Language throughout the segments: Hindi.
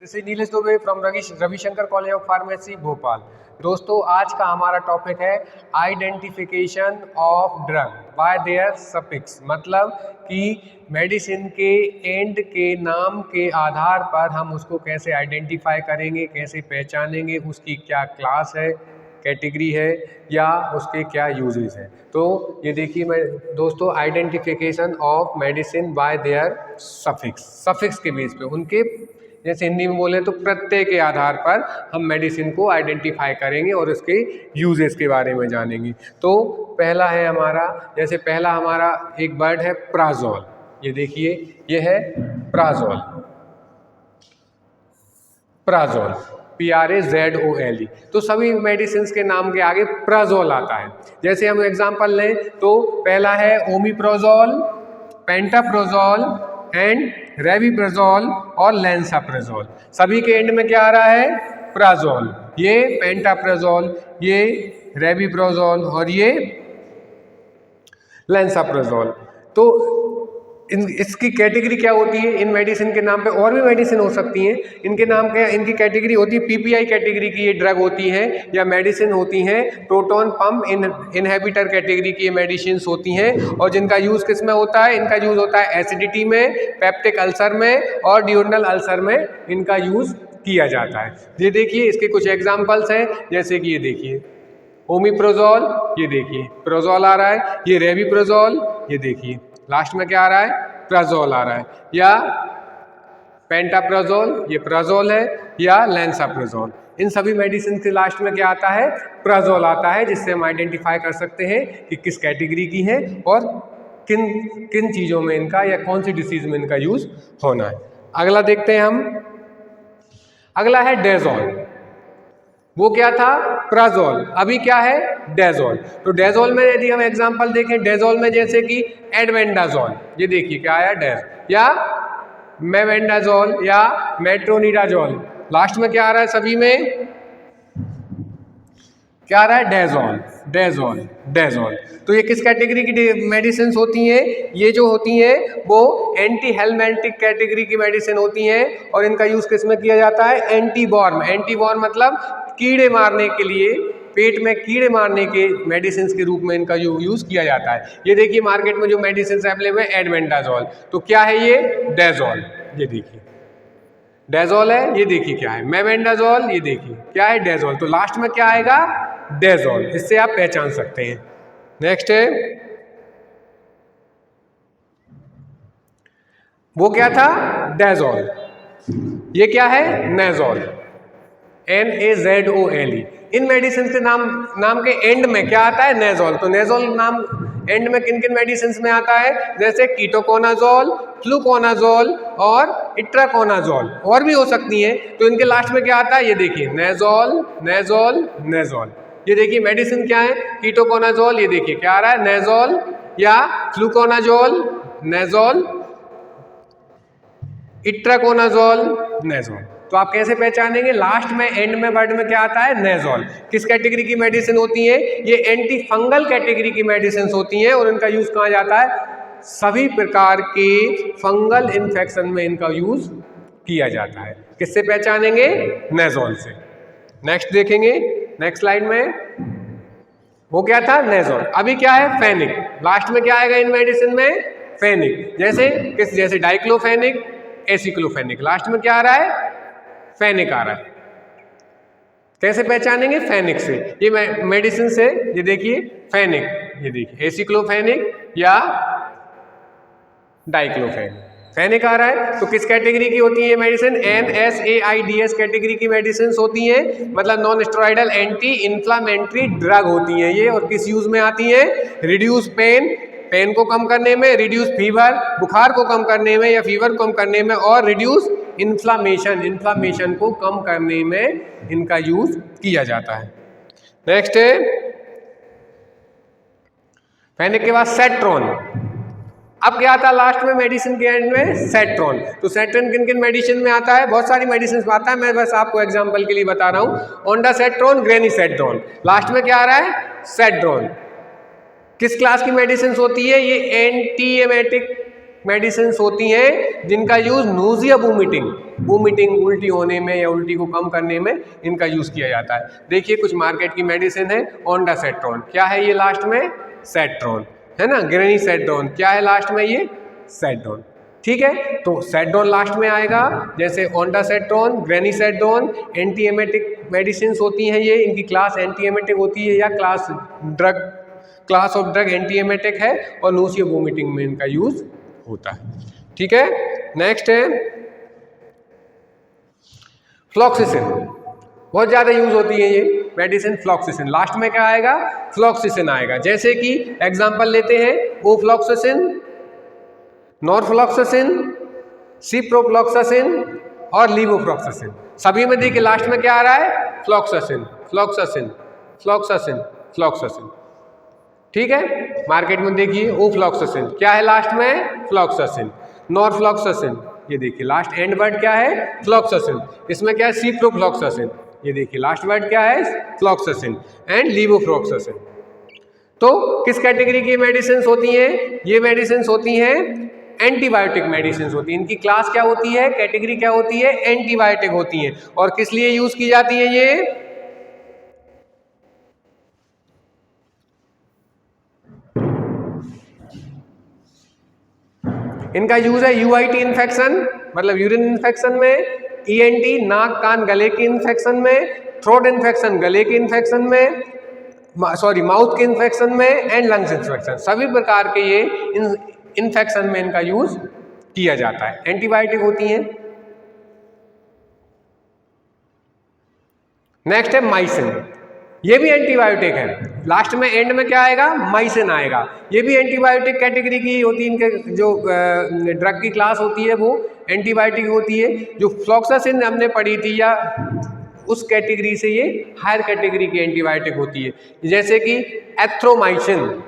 This is Nilesh Dubey from Ravishankar college of pharmacy Bhopal. दोस्तों आज का हमारा टॉपिक है identification of drug bye there suffix, मतलब कि मेडिसिन के एंड के नाम के आधार पर हम उसको कैसे आइडेंटिफाई करेंगे, कैसे पहचानेंगे, उसकी क्या क्लास है, कैटेगरी है या उसके क्या यूजेस हैं। तो ये देखिए मैं दोस्तों, identification of medicine bye there suffix के बेस पे, उनके जैसे हिंदी में बोले तो प्रत्यय के आधार पर हम मेडिसिन को आइडेंटिफाई करेंगे और उसके यूजेस के बारे में जानेंगे। तो पहला है हमारा, जैसे पहला हमारा एक वर्ड है प्राजोल। ये देखिए, ये है प्राजोल, प्राजोल PRAZOL। तो सभी मेडिसिन के नाम के आगे प्राजोल आता है। जैसे हम एग्जांपल लें तो पहला है ओमिप्रोजोल, पेंटाप्रोजोल एंड रेविप्रोजोल और लैंसाप्रोजोल। सभी के एंड में क्या आ रहा है? प्राजोल। ये पेंटाप्रोजोल, ये रेविप्रोजोल और ये लैंसाप्रोजोल। तो इसकी कैटेगरी क्या होती है? इन मेडिसिन के नाम पे और भी मेडिसिन हो सकती हैं, इनके नाम के इनकी कैटेगरी होती है PPI कैटेगरी की ये ड्रग होती हैं या मेडिसिन होती हैं। प्रोटॉन पंप इनहिबिटर कैटेगरी की ये मेडिसिन होती हैं और जिनका यूज किस में होता है? इनका यूज होता है एसिडिटी में, पेप्टिक अल्सर में और ड्यूरनल अल्सर में इनका यूज किया जाता है। ये देखिए इसके कुछ एग्जाम्पल्स हैं, जैसे कि ये देखिए ओमिप्रोजोल, ये देखिए प्रोजोल आ रहा है, ये रेविप्रोजोल, ये देखिए लास्ट में क्या आ रहा है? प्राजोल आ रहा है, या पेंटाप्रोजोल, ये प्राजोल है, या लैंसाप्रोजोल। इन सभी मेडिसिन के लास्ट में क्या आता है? प्राजोल आता है, जिससे हम आइडेंटिफाई कर सकते हैं कि किस कैटेगरी की है और किन किन चीज़ों में इनका या कौन सी डिसीज में इनका यूज होना है। अगला देखते हैं हम, अगला है डेजोल। वो क्या था? प्राजोल। अभी क्या है? डेजोल। तो डेजोल में यदि हम एग्जांपल देखें, डेजोल में जैसे कि एडवेंडाजोल, ये देखिए क्या आया? डेज, या मेवेंडाजोल या मेट्रोनिडाजोल। लास्ट में क्या आ रहा है? सभी में क्या आ रहा है? डेजोल, डेजोल, डेजोल। तो ये किस कैटेगरी की मेडिसिन होती हैं? ये जो होती हैं वो एंटी हेलमेंटिक कैटेगरी की मेडिसिन होती हैं और इनका यूज किस में किया जाता है? एंटीवॉर्म। एंटीवॉर्म मतलब कीड़े मारने के लिए, पेट में कीड़े मारने के मेडिसिन के रूप में इनका यूज किया जाता है। ये देखिए मार्केट में जो मेडिसिन अवेलेबल है एडवेंडाजोल, तो क्या है ये? डेजोल। ये देखिए डेजोल है, ये देखिए क्या है? मेवेंडाजोल, ये देखिए क्या है? डेजोल। तो लास्ट में क्या आएगा? डेजोल। इससे आप पहचान सकते हैं। नेक्स्ट है, वो क्या था? डेजोल। ये क्या है? नेजोल, NAZOLE। इन मेडिसिन के नाम के एंड में क्या आता है? नेजोल। तो नेजोल नाम एंड में किन किन मेडिसिन में आता है? जैसे कीटोकोनाजोल, फ्लूकोनाजोल और इट्राकोनाजोल, और भी हो सकती हैं। तो इनके लास्ट में क्या आता है? ये देखिए नेजोल, नेजोल, नेजोल। ये देखिए मेडिसिन क्या है? कीटोकोनाजोल, ये देखिए क्या आ रहा है? नेजोल, या फ्लूकोनाजोल, नेजोल, इट्राकोनाजोल, नेजोल। तो आप कैसे पहचानेंगे? लास्ट में एंड में वर्ड में क्या आता है? नेजोल। किस कैटेगरी की मेडिसिन होती है? ये एंटी फंगल कैटेगरी की मेडिसिन होती हैं और इनका यूज कहाँ जाता है? सभी प्रकार के फंगल इन्फेक्शन में इनका यूज किया जाता है। किससे पहचानेंगे? नेजोल से। नेक्स्ट देखेंगे, नेक्स्ट स्लाइड में, वो क्या था? नेजोल। अभी क्या है? फेनिक। लास्ट में क्या आएगा इन मेडिसिन में? फेनिक। जैसे डाइक्लोफेनिक, एसिक्लोफेनिक। लास्ट में क्या आ रहा है? फेनिक आ रहा है। कैसे पहचानेंगे? फेनिक से। ये मेडिसिन से, ये देखिए फेनिक, ये देखिए एसिक्लोफेनिक या डाइक्लोफेनिक। फेनिक आ रहा है। तो किस कैटेगरी की होती है ये मेडिसिन? NSAIDs कैटेगरी की मेडिसिन होती हैं, मतलब non steroidal anti inflammatory drug होती हैं ये। और किस यूज में आती हैं? रिड्यूस पेन, पेन को कम करने में, रिड्यूस फीवर, बुखार को कम करने में या फीवर को कम करने में, और रिड्यूस इन्फ्लामेशन, इन्फ्लामेशन को कम करने में इनका यूज किया जाता है। नेक्स्ट है फेनिक के बाद सेट्रॉन। अब क्या आता है लास्ट में मेडिसिन के एंड में? सेट्रॉन। तो सेट्रॉन किन किन मेडिसिन में आता है? बहुत सारी मेडिसिन में आता है, मैं बस आपको एग्जांपल के लिए बता रहा हूं। ओंडासेट्रॉन, ग्रेनीसेट्रॉन। लास्ट में क्या आ रहा है? सेट्रॉन। किस क्लास की मेडिसिन होती है? ये एंटी एमेटिक मेडिसिन होती हैं जिनका यूज नोजिया वोमिटिंग उल्टी होने में या उल्टी को कम करने में इनका यूज किया जाता है। देखिए कुछ मार्केट की मेडिसिन है, ओंडासेट्रॉन, क्या है ये लास्ट में? सेट्रॉन, है ना। ग्रेनीसेड्रोन, क्या है लास्ट में? ये सेड्रोन। ठीक है, तो सेड्रोन लास्ट में आएगा, जैसे ओंडासेट्रॉन, ग्रेनीसेड्रोन एंटीएमेटिक मेडिसिन होती हैं ये, इनकी क्लास एंटीएमेटिक होती है या क्लास ऑफ ड्रग एंटीएमेटिक है और नोजिया वोमिटिंग में इनका यूज होता है। ठीक है, नेक्स्ट है फ्लॉक्सिसिन, बहुत ज्यादा यूज होती है ये मेडिसिन फ्लॉक्सिसिन। लास्ट में क्या आएगा? फ्लॉक्सिसिन आएगा। जैसे कि एग्जांपल लेते हैं ओफ्लॉक्सिसिन, नॉरफ्लॉक्सिसिन, सिप्रोफ्लॉक्सासिन और लीवोफ्लॉक्सासिन। सभी में देखिए लास्ट में क्या आ रहा है? फ्लॉक्सासिन, फ्लॉक्सासिन, फ्लॉक्सासिन, फ्लॉक्सासिन। ठीक है, मार्केट में देखिए ओफ्लॉक्सासिन, क्या है लास्ट में? फ्लॉक्सासिन। नॉरफ्लॉक्सासिन, ये देखिए लास्ट एंड वर्ड क्या है? फ्लॉक्सासिन। इसमें क्या है? सिप्रोफ्लॉक्सासिन, ये देखिए लास्ट वर्ड क्या है? फ्लॉक्सासिन एंड लीवोफ्लॉक्सासिन। तो किस कैटेगरी की मेडिसिन होती हैं? ये मेडिसिन होती हैं एंटीबायोटिक मेडिसिन होती है। इनकी क्लास क्या होती है? कैटेगरी क्या होती है? एंटीबायोटिक होती है। और किस लिए यूज की जाती है ये? इनका यूज है यूआईटी इन्फेक्शन मतलब यूरिन इन्फेक्शन में, ईएनटी नाक कान गले के इन्फेक्शन में, थ्रोट इन्फेक्शन गले के इन्फेक्शन में, माउथ के इन्फेक्शन में एंड लंग्स इन्फेक्शन, सभी प्रकार के ये इन्फेक्शन में इनका यूज किया जाता है। एंटीबायोटिक होती हैं। नेक्स्ट है माइसिन, ये भी एंटीबायोटिक है। लास्ट में एंड में क्या आएगा? माइसिन आएगा। ये भी एंटीबायोटिक कैटेगरी की होती है। इनके जो ड्रग की क्लास होती है वो एंटीबायोटिक होती है। जो फ्लॉक्सासिन हमने पढ़ी थी या उस कैटेगरी से ये हायर कैटेगरी की एंटीबायोटिक होती है, जैसे कि एथ्रोमाइसिन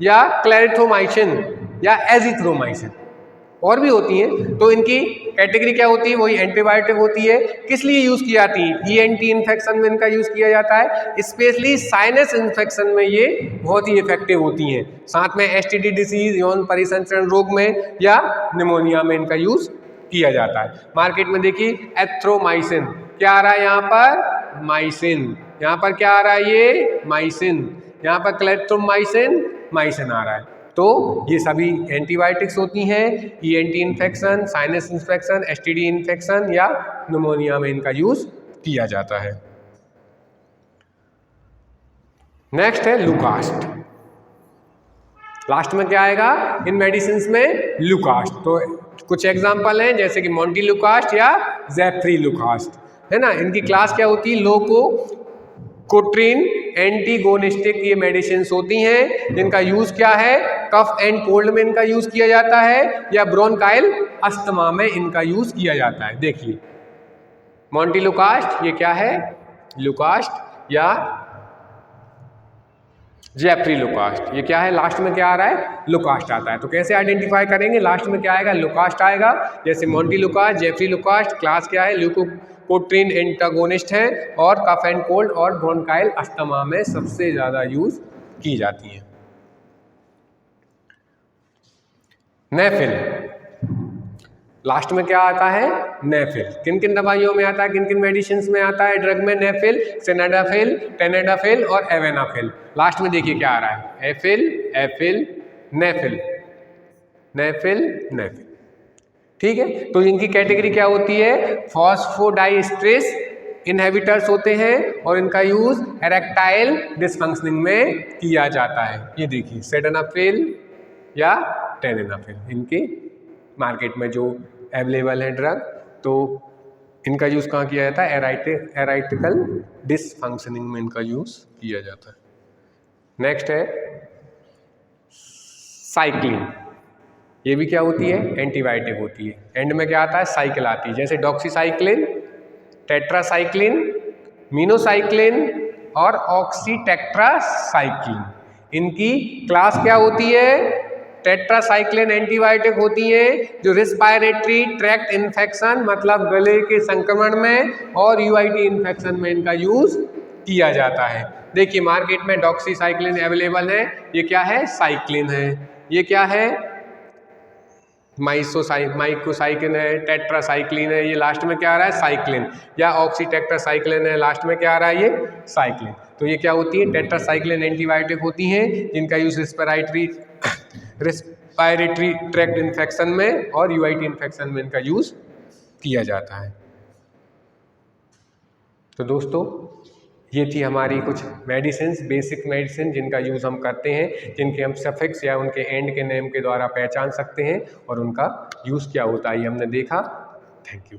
या क्लेरिथ्रोमाइसिन या एजिथ्रोमाइसिन, और भी होती हैं। तो इनकी कैटेगरी क्या होती है? वही एंटीबायोटिक होती है। किस लिए यूज की जाती है? ईएनटी इन्फेक्शन में इनका यूज किया जाता है, स्पेशली साइनस इन्फेक्शन में ये बहुत ही इफेक्टिव होती हैं। साथ में एसटीडी डिसीज, यौन परिसंचरण रोग में या निमोनिया में इनका यूज किया जाता है। मार्केट में देखिए एथ्रोमाइसिन, क्या आ रहा है यहाँ पर? माइसिन। यहाँ पर क्या आ रहा है? ये माइसिन। यहाँ पर क्लेरिथ्रोमाइसिन, माइसिन आ रहा है। तो ये सभी एंटीबायोटिक्स होती हैं। ENT infection, sinus infection, STD infection या निमोनिया में इनका यूज किया जाता है। नेक्स्ट है लुकास्ट। लास्ट में क्या आएगा इन मेडिसिन में? लुकास्ट। तो कुछ एग्जांपल हैं जैसे कि मोंटेलुकास्ट या ज़ेफ्रीलुकास्ट, है ना। इनकी क्लास क्या होती है? लोकोट्रिन एंटीगोनिस्टिक ये मेडिसिन होती हैं, जिनका यूज क्या है? कफ एंड कोल्ड में इनका यूज किया जाता है या ब्रोंकाइल अस्थमा में इनका यूज किया जाता है। देखिए मोंटेलुकास्ट, ये क्या है? लुकास्ट या ज़ेफ्रीलुकास्ट, ये क्या है? लास्ट में क्या आ रहा है? लुकास्ट आता है। तो कैसे आइडेंटिफाई करेंगे? लास्ट में क्या आएगा? लुकास्ट आएगा। जैसे मोंटेलुकास्ट, ज़ेफ्रीलुकास्ट, क्लास क्या है? ल्यूकोट्रिन एंटागोनिस्ट है और कफ एंड कोल्ड और ब्रोंकाइल अस्थमा में सबसे ज़्यादा यूज की जाती हैं। नेफिल, लास्ट में क्या आता है? नेफिल। किन किन दवाइयों में आता है? किन किन मेडिसिन में आता है ड्रग में? नेफिल, सिनेडाफिल, टेनेडाफिल और एवेनाफिल। लास्ट में देखिए क्या आ रहा है? एफिल, एफिल, नेफिल, नेफिल, नेफिल। ठीक है, तो इनकी कैटेगरी क्या होती है? फॉस्फोडाइस्ट्रेस इनहिबिटर्स होते हैं और इनका यूज एरेक्टाइल डिसफंक्शनिंग में किया जाता है। ये देखिए सिनेडाफिल या टेनेडाफिल, इनके मार्केट में जो अवेलेबल है ड्रग, तो इनका यूज कहाँ किया जाता है? एराइटिकल डिसफंक्शनिंग में इनका यूज किया जाता है। नेक्स्ट है साइक्लिन, ये भी क्या होती है? एंटीबायोटिक होती है। एंड में क्या आता है? साइकिल आती है, जैसे डॉक्सीसाइक्लिन, टेट्रासाइक्लिन, मीनोसाइक्लिन और ऑक्सीटेट्रासाइक्लिन। इनकी क्लास क्या होती है? टेट्रासाइक्लिन एंटीबायोटिक होती है जो रिस्पायरेटरी ट्रैक्ट इन्फेक्शन मतलब गले के संक्रमण में और यूआईटी इन्फेक्शन में इनका यूज किया जाता है। देखिए मार्केट में डॉक्सीसाइक्लिन अवेलेबल है। ये क्या है? साइक्लिन है। ये क्या है? माइकोसाइकिन है, टेट्रासाइक्लिन है, ये लास्ट में क्या आ रहा है साइक्लिन, या ऑक्सीटेट्रासाइक्लिन है, लास्ट में क्या आ रहा है ये साइक्लिन। तो ये क्या होती है, टेट्रासाइक्लिन एंटीबायोटिक होती हैं जिनका यूज रिस्पायरेटरी ट्रैक्ट इन्फेक्शन में और यूआईटी इन्फेक्शन में इनका यूज किया जाता है। तो दोस्तों ये थी हमारी कुछ मेडिसिन, बेसिक मेडिसिन जिनका यूज़ हम करते हैं, जिनके हम सफिक्स या उनके एंड के नेम के द्वारा पहचान सकते हैं और उनका यूज़ क्या होता है ये हमने देखा। Thank you.